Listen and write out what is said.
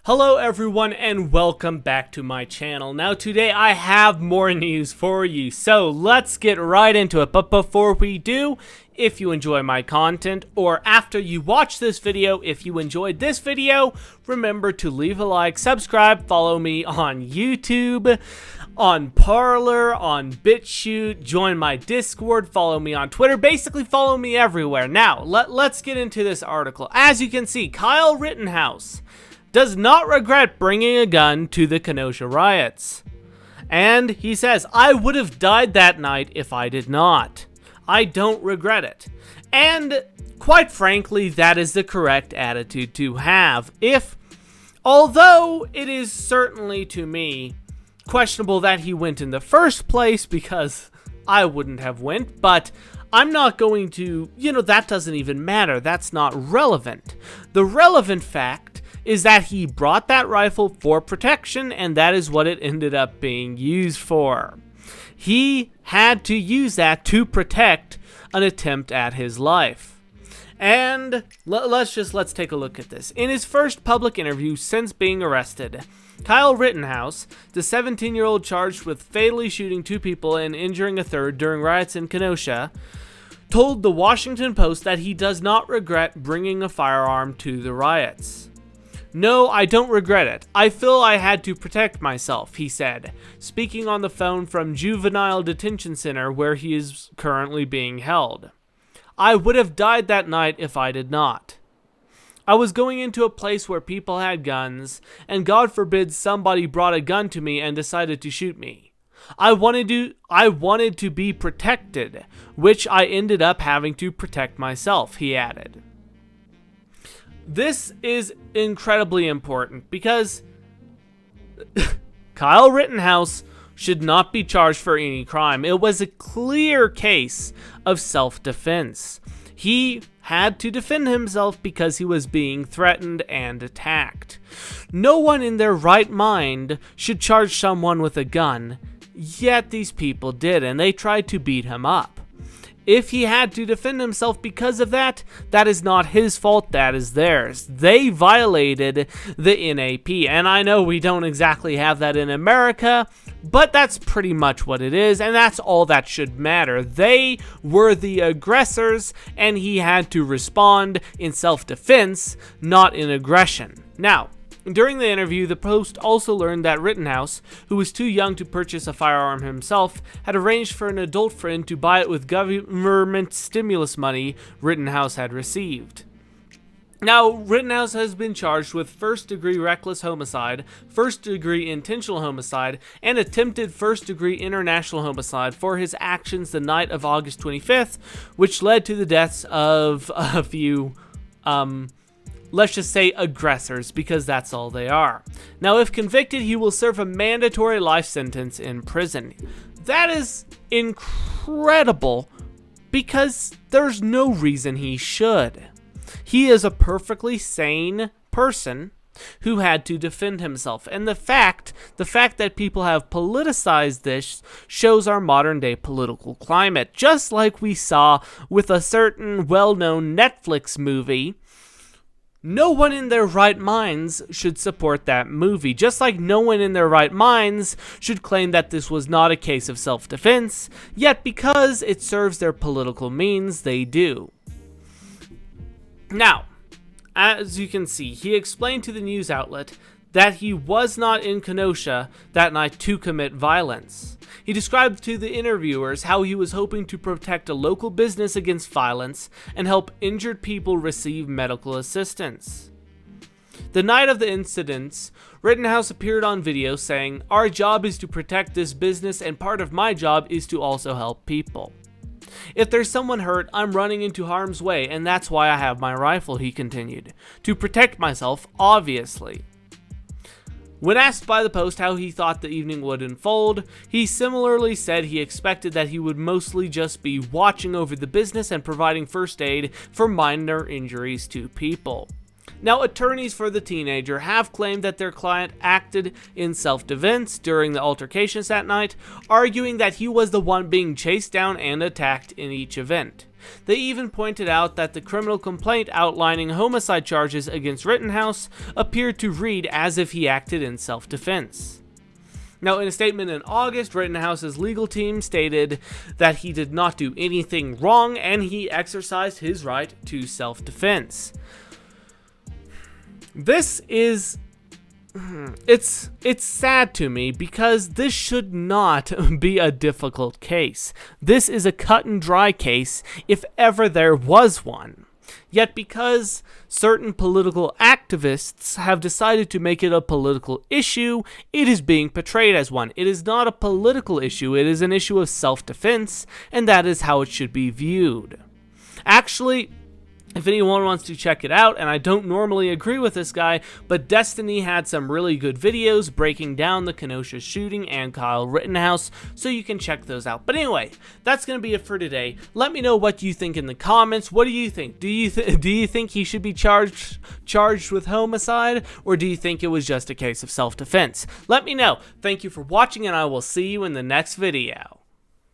Hello everyone and welcome back to my channel. Now today I have more news for you, so let's get right into it. But before we do, if you enjoy my content, or after you watch this video, if you enjoyed this video, remember to leave a like, subscribe, follow me on YouTube, on Parler, on BitChute, join my Discord, follow me on Twitter, basically follow me everywhere. Now, let's get into this article. As you can see, Kyle Rittenhouse does not regret bringing a gun to the Kenosha riots. And he says, I would have died that night if I did not. I don't regret it. And quite frankly, that is the correct attitude to have. Although it is certainly to me questionable that he went in the first place, because I wouldn't have went, but I'm not going to, that doesn't even matter. That's not relevant. The relevant fact is that he brought that rifle for protection, and that is what it ended up being used for. He had to use that to protect an attempt at his life. And let's take a look at this. In his first public interview since being arrested, Kyle Rittenhouse, the 17-year-old charged with fatally shooting 2 people and injuring a 3rd during riots in Kenosha, told the Washington Post that he does not regret bringing a firearm to the riots. No, I don't regret it. I feel I had to protect myself, he said, speaking on the phone from Juvenile Detention Center where he is currently being held. I would have died that night if I did not. I was going into a place where people had guns, and God forbid somebody brought a gun to me and decided to shoot me. I wanted to be protected, which I ended up having to protect myself, he added. This is incredibly important because Kyle Rittenhouse should not be charged for any crime. It was a clear case of self-defense. He had to defend himself because he was being threatened and attacked. No one in their right mind should charge someone with a gun, yet these people did, and they tried to beat him up. If he had to defend himself because of that, that is not his fault, that is theirs. They violated the NAP, and I know we don't exactly have that in America, but that's pretty much what it is, and that's all that should matter. They were the aggressors, and he had to respond in self-defense, not in aggression. Now, during the interview, the Post also learned that Rittenhouse, who was too young to purchase a firearm himself, had arranged for an adult friend to buy it with government stimulus money Rittenhouse had received. Now, Rittenhouse has been charged with first-degree reckless homicide, first-degree intentional homicide, and attempted first-degree international homicide for his actions the night of August 25th, which led to the deaths of a few, let's just say aggressors, because that's all they are. Now, if convicted, he will serve a mandatory life sentence in prison. That is incredible, because there's no reason he should. He is a perfectly sane person who had to defend himself. And the fact that people have politicized this shows our modern day political climate, just like we saw with a certain well-known Netflix movie. No one in their right minds should support that movie, just like no one in their right minds should claim that this was not a case of self-defense, yet because it serves their political means, they do. Now, as you can see, he explained to the news outlet that he was not in Kenosha that night to commit violence. He described to the interviewers how he was hoping to protect a local business against violence and help injured people receive medical assistance. The night of the incidents, Rittenhouse appeared on video saying, "Our job is to protect this business, and part of my job is to also help people. If there's someone hurt, I'm running into harm's way, and that's why I have my rifle," he continued. "To protect myself, obviously." When asked by the Post how he thought the evening would unfold, he similarly said he expected that he would mostly just be watching over the business and providing first aid for minor injuries to people. Now, attorneys for the teenager have claimed that their client acted in self-defense during the altercations that night, arguing that he was the one being chased down and attacked in each event. They even pointed out that the criminal complaint outlining homicide charges against Rittenhouse appeared to read as if he acted in self-defense. Now, in a statement in August, Rittenhouse's legal team stated that he did not do anything wrong and he exercised his right to self-defense. This is... It's sad to me because this should not be a difficult case. This is a cut and dry case if ever there was one. Yet because certain political activists have decided to make it a political issue, it is being portrayed as one. It is not a political issue, it is an issue of self-defense, and that is how it should be viewed. Actually, if anyone wants to check it out, and I don't normally agree with this guy, but Destiny had some really good videos breaking down the Kenosha shooting and Kyle Rittenhouse, so you can check those out. But anyway, that's going to be it for today. Let me know what you think in the comments. What do you think? Do you think he should be charged with homicide, or do you think it was just a case of self-defense? Let me know. Thank you for watching, and I will see you in the next video.